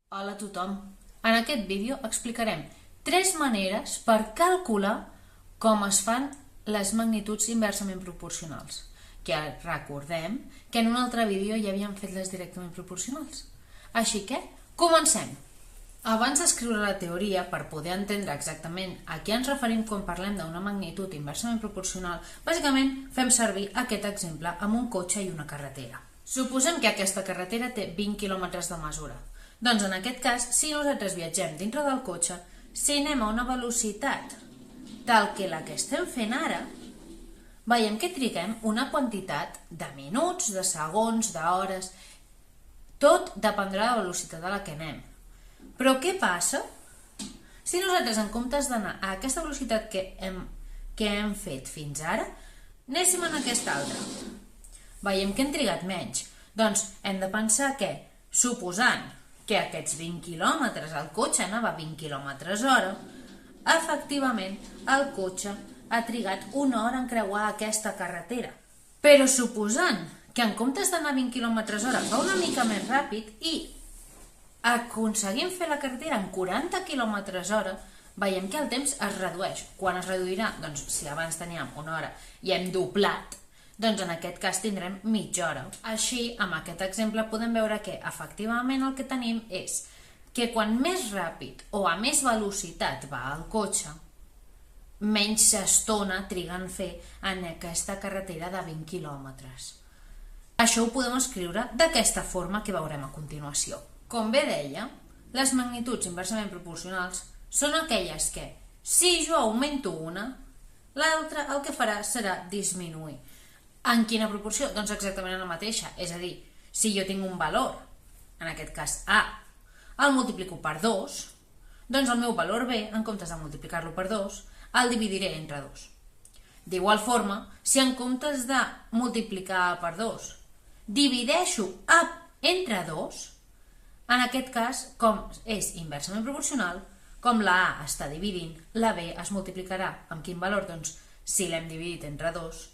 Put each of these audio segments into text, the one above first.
Hola a tothom! En aquest vídeo explicarem 3 maneres per calcular com es fan les magnituds inversament proporcionals, que recordem que en un altre vídeo ja havíem fet les directament proporcionals. Així que, comencem! Abans d'escriure la teoria, per poder entendre exactament a què ens referim quan parlem d'una magnitud inversament proporcional, bàsicament fem servir aquest exemple amb un cotxe i una carretera. Suposem que aquesta carretera té 20 km de mesura. Doncs en aquest cas, si nosaltres viatgem dintre del cotxe, si anem a una velocitat tal que la que estem fent ara, veiem que triguem una quantitat de minuts, de segons, d'hores. Tot dependrà de la velocitat a la que anem. Però què passa si nosaltres, en comptes d'anar a aquesta velocitat que hem fet fins ara, anéssim en aquesta altra? Veiem que hem trigat menys. Doncs hem de pensar que, suposant que aquests 20 quilòmetres, el cotxe anava a 20 quilòmetres hora, efectivament el cotxe ha trigat una hora en creuar aquesta carretera. Però suposant que en comptes d'anar a 20 quilòmetres hora va una mica més ràpid i aconseguim fer la carretera en 40 quilòmetres hora, veiem que el temps es redueix. Quan es reduirà? Doncs si abans teníem una hora i hem doblat, doncs en aquest cas tindrem mitja hora. Així, amb aquest exemple podem veure que efectivament el que tenim és que quan més ràpid o a més velocitat va el cotxe, menys estona triga en fer en aquesta carretera de 20 quilòmetres. Això ho podem escriure d'aquesta forma que veurem a continuació. Com bé deia, les magnituds inversament proporcionals són aquelles que, si jo augmento una, l'altra el que farà serà disminuir. En quina proporció? Doncs exactament en la mateixa. És a dir, si jo tinc un valor, en aquest cas A, el multiplico per 2, doncs el meu valor B, en comptes de multiplicar-lo per 2, el dividiré entre 2. D'igual forma, si en comptes de multiplicar per 2, divideixo A entre 2, en aquest cas, com és inversament proporcional, com la A està dividint, la B es multiplicarà amb quin valor? Doncs si l'hem dividit entre 2,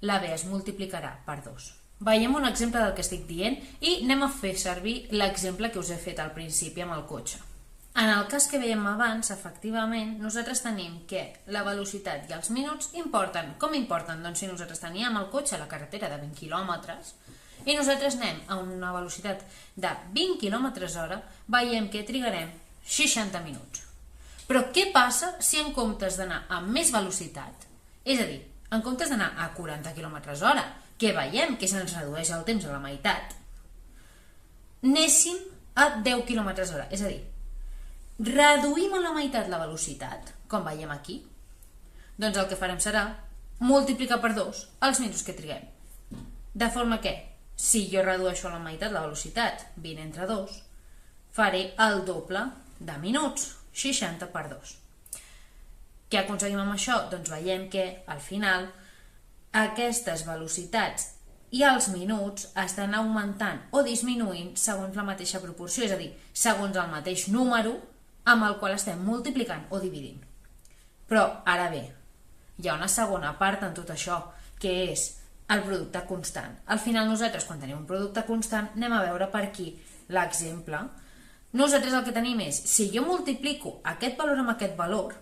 la B es multiplicarà per 2. Veiem un exemple del que estic dient i anem a fer servir l'exemple que us he fet al principi amb el cotxe. En el cas que veiem abans, efectivament, nosaltres tenim que la velocitat i els minuts importen. Com importen? Doncs si nosaltres teníem el cotxe a la carretera de 20 quilòmetres i nosaltres anem a una velocitat de 20 km hora, veiem que trigarem 60 minuts. Però què passa si en comptes d'anar a més velocitat, és a dir, en comptes d'anar a 40 km hora, que veiem que se'ns redueix el temps a la meitat, anéssim a 10 km hora, és a dir, reduïm a la meitat la velocitat, com veiem aquí, doncs el que farem serà multiplicar per 2 els minuts que triguem. De forma que, si jo redueixo a la meitat la velocitat, 20 entre 2, faré el doble de minuts, 60 per 2. Què aconseguim amb això? Doncs veiem que, al final, aquestes velocitats i els minuts estan augmentant o disminuint segons la mateixa proporció, és a dir, segons el mateix número amb el qual estem multiplicant o dividint. Però, ara bé, hi ha una segona part en tot això, que és el producte constant. Al final nosaltres, quan tenim un producte constant, anem a veure per aquí l'exemple. Nosaltres el que tenim és, si jo multiplico aquest valor amb aquest valor,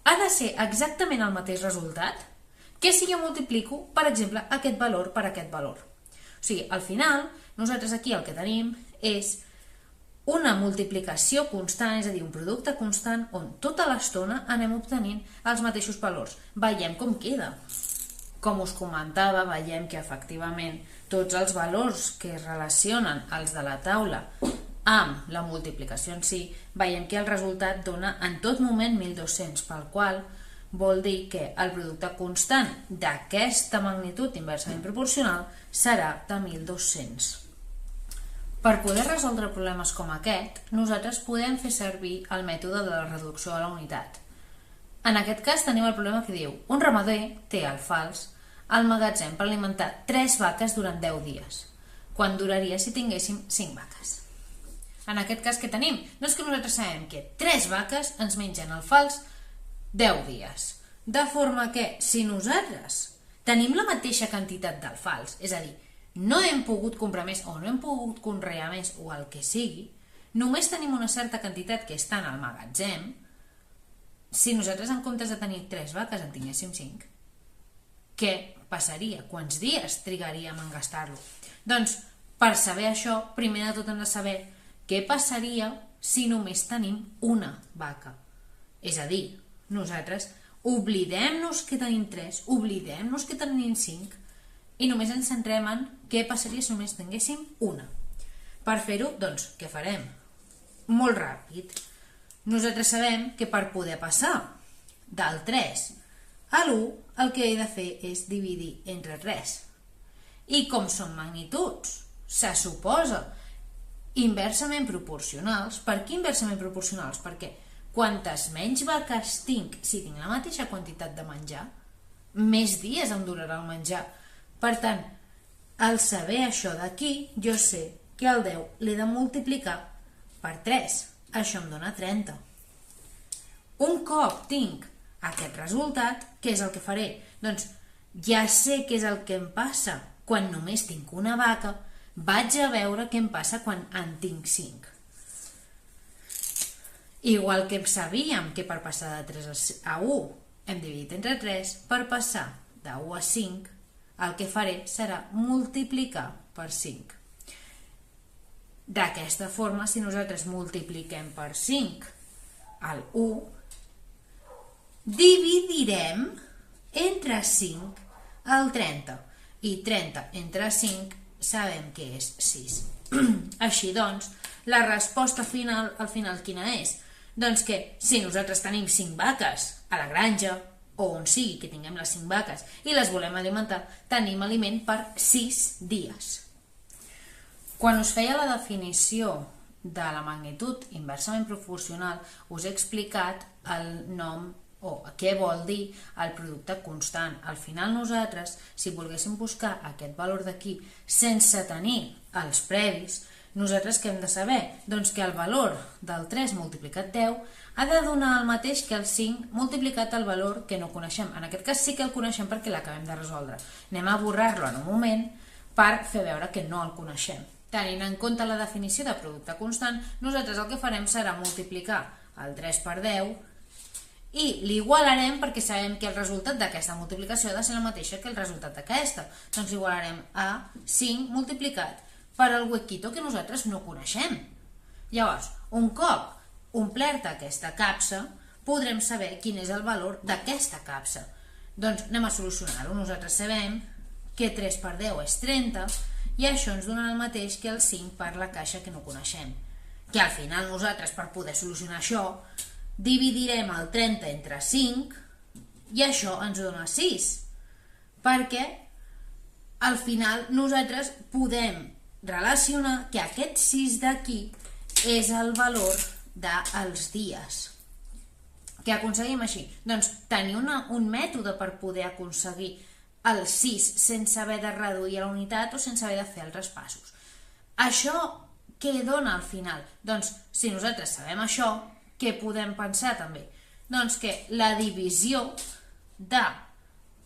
ha de ser exactament el mateix resultat que si jo multiplico, per exemple, aquest valor per aquest valor. O sigui, al final, nosaltres aquí el que tenim és una multiplicació constant, és a dir, un producte constant on tota l'estona anem obtenint els mateixos valors. Veiem com queda. Com us comentava, veiem que efectivament tots els valors que es relacionen els de la taula amb la multiplicació en si, veiem que el resultat dona en tot moment 1.200, pel qual vol dir que el producte constant d'aquesta magnitud inversament proporcional serà de 1.200. Per poder resoldre problemes com aquest, nosaltres podem fer servir el mètode de la reducció a la unitat. En aquest cas tenim el problema que diu: un ramader té alfals al magatzem per alimentar 3 vaques durant 10 dies. Quant duraria si tinguéssim 5 vaques? En aquest cas, què tenim? Doncs que nosaltres sabem que 3 vaques ens mengen alfals 10 dies. De forma que, si nosaltres tenim la mateixa quantitat d'alfals, és a dir, no hem pogut comprar més o no hem pogut conrear més o el que sigui, només tenim una certa quantitat que està en el magatzem, si nosaltres en comptes de tenir 3 vaques en tinguéssim 5, què passaria? Quants dies trigaríem en gastar-lo? Doncs, per saber això, primer de tot hem de saber què passaria si només tenim una vaca. És a dir, nosaltres oblidem-nos que tenim 3, oblidem-nos que tenim 5 i només ens centrem en què passaria si només tinguéssim una. Per fer-ho, doncs, què farem? Molt ràpid. Nosaltres sabem que per poder passar del 3 a l'1 el que he de fer és dividir entre 3. I com són magnituds, se suposa inversament proporcionals. Per què inversament proporcionals? Perquè quantes menys vaques tinc, si tinc la mateixa quantitat de menjar, més dies em durarà el menjar. Per tant, al saber això d'aquí, jo sé que el 10 l'he de multiplicar per 3. Això em dona 30. Un cop tinc aquest resultat, què és el que faré? Doncs ja sé què és el que em passa quan només tinc una vaca, vaig a veure què em passa quan en tinc 5. Igual que sabíem que per passar de 3 a 1 hem dividit entre 3, per passar de 1 a 5, el que faré serà multiplicar per 5. D'aquesta forma, si nosaltres multipliquem per 5 el 1, dividirem entre 5 el 30. I 30 entre 5 sabem que és 6. Així doncs, la resposta final, al final quina és? Doncs que si nosaltres tenim 5 vaques a la granja, o on sigui que tinguem les 5 vaques i les volem alimentar, tenim aliment per 6 dies. Quan us feia la definició de la magnitud inversament proporcional, us he explicat el nom o què vol dir el producte constant. Al final nosaltres, si volguéssim buscar aquest valor d'aquí sense tenir els previs, nosaltres què hem de saber? Doncs que el valor del 3 multiplicat 10 ha de donar el mateix que el 5 multiplicat el valor que no coneixem. En aquest cas sí que el coneixem perquè l'acabem de resoldre. Anem a borrar-lo en un moment per fer veure que no el coneixem. Tenint en compte la definició de producte constant, nosaltres el que farem serà multiplicar el 3 per 10 i l'igualarem perquè sabem que el resultat d'aquesta multiplicació ha de ser la mateixa que el resultat d'aquesta. Doncs l'igualarem a 5 multiplicat per el huequito que nosaltres no coneixem. Llavors, un cop omplerta aquesta capsa, podrem saber quin és el valor d'aquesta capsa. Doncs anem a solucionar-ho. Nosaltres sabem que 3 per 10 és 30 i això ens dona el mateix que el 5 per la caixa que no coneixem. Que al final nosaltres, per poder solucionar això, dividirem el 30 entre 5 i això ens dona 6. Perquè al final nosaltres podem relacionar que aquest 6 d'aquí és el valor dels dies. Què aconseguim així? Doncs tenir un mètode per poder aconseguir el 6 sense haver de reduir a la unitat o sense haver de fer altres passos. Això què dona al final? Doncs si nosaltres sabem això, què podem pensar també? Doncs que la divisió de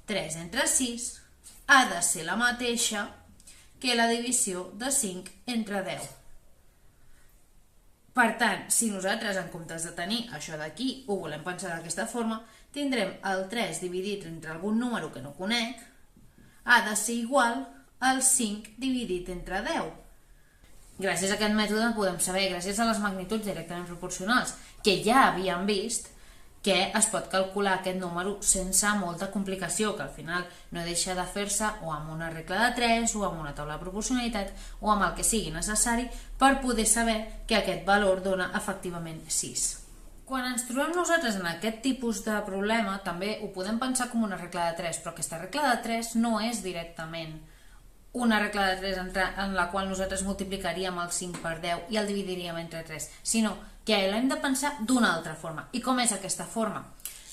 3 entre 6 ha de ser la mateixa que la divisió de 5 entre 10. Per tant, si nosaltres en comptes de tenir això d'aquí ho volem pensar d'aquesta forma, tindrem el 3 dividit entre algun número que no conec, ha de ser igual al 5 dividit entre 10. Gràcies a aquest mètode podem saber, gràcies a les magnituds directament proporcionals, que ja havíem vist que es pot calcular aquest número sense molta complicació, que al final no deixa de fer-se o amb una regla de 3 o amb una taula de proporcionalitat o amb el que sigui necessari per poder saber que aquest valor dona efectivament 6. Quan ens trobem nosaltres en aquest tipus de problema també ho podem pensar com una regla de 3, però aquesta regla de 3 no és directament una regla de 3 en la qual nosaltres multiplicaríem el 5 per 10 i el dividiríem entre 3, sinó que l'hem de pensar d'una altra forma. I com és aquesta forma?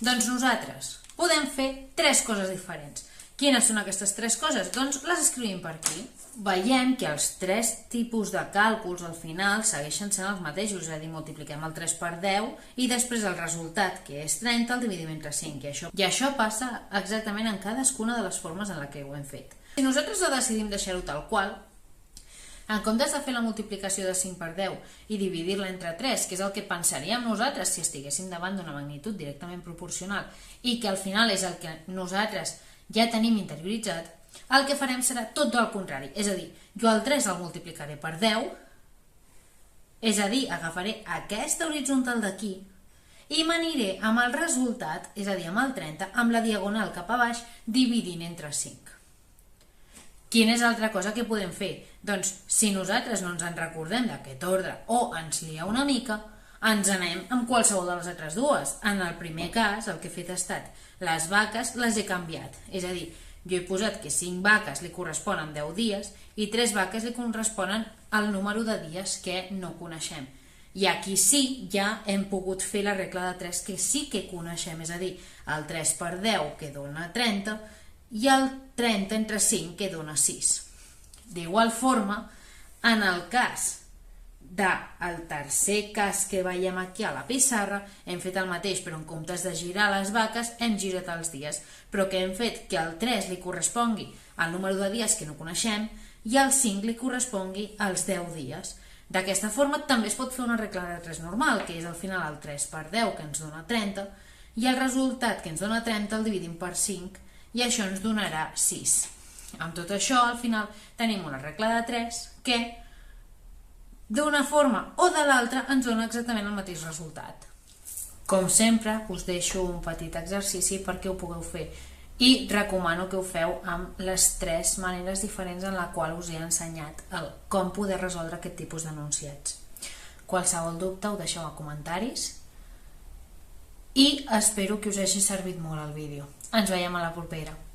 Doncs nosaltres podem fer 3 coses diferents. Quines són aquestes 3 coses? Doncs les escrivim per aquí. Veiem que els 3 tipus de càlculs al final segueixen sent els mateixos, és a dir, multipliquem el 3 per 10 i després el resultat, que és 30, el dividim entre 5. I això passa exactament en cadascuna de les formes en la que ho hem fet. Si nosaltres decidim deixar-ho tal qual, En comptes de fer la multiplicació de 5 per 10 i dividir-la entre 3, que és el que pensaríem nosaltres si estiguéssim davant d'una magnitud directament proporcional i que al final és el que nosaltres ja tenim interioritzat, el que farem serà tot el contrari. És a dir, jo el 3 el multiplicaré per 10, és a dir, agafaré aquesta horitzontal d'aquí i m'aniré amb el resultat, és a dir, amb el 30, amb la diagonal cap a baix, dividint entre 5. Quina és l'altra cosa que podem fer? Doncs, si nosaltres no ens en recordem d'aquest ordre o ens lia una mica, ens anem amb qualsevol de les altres dues. En el primer cas, el que he fet ha estat les vaques les he canviat. És a dir, jo he posat que 5 vaques li corresponen 10 dies i 3 vaques li corresponen al número de dies que no coneixem. I aquí sí, ja hem pogut fer la regla de 3 que sí que coneixem, és a dir, el 3 per 10 que dona 30 i el 30 entre 5 que dona 6. D'igual forma, en el cas del tercer cas que veiem aquí a la pissarra, hem fet el mateix, però en comptes de girar les vaques, hem girat els dies, però que hem fet que el 3 li correspongui al número de dies que no coneixem i el 5 li correspongui als 10 dies. D'aquesta forma també es pot fer una regla de 3 normal, que és al final el 3 per 10 que ens dona 30 i el resultat que ens dona 30 el dividim per 5 i això ens donarà 6. Amb tot això al final tenim una regla de 3 que d'una forma o de l'altra ens dona exactament el mateix resultat. Com sempre us deixo un petit exercici perquè ho pugueu fer i recomano que ho feu amb les 3 maneres diferents en la qual us he ensenyat com poder resoldre aquest tipus d'enunciats. Qualsevol dubte ho deixeu a comentaris i espero que us hagi servit molt el vídeo. Ens veiem a la propera.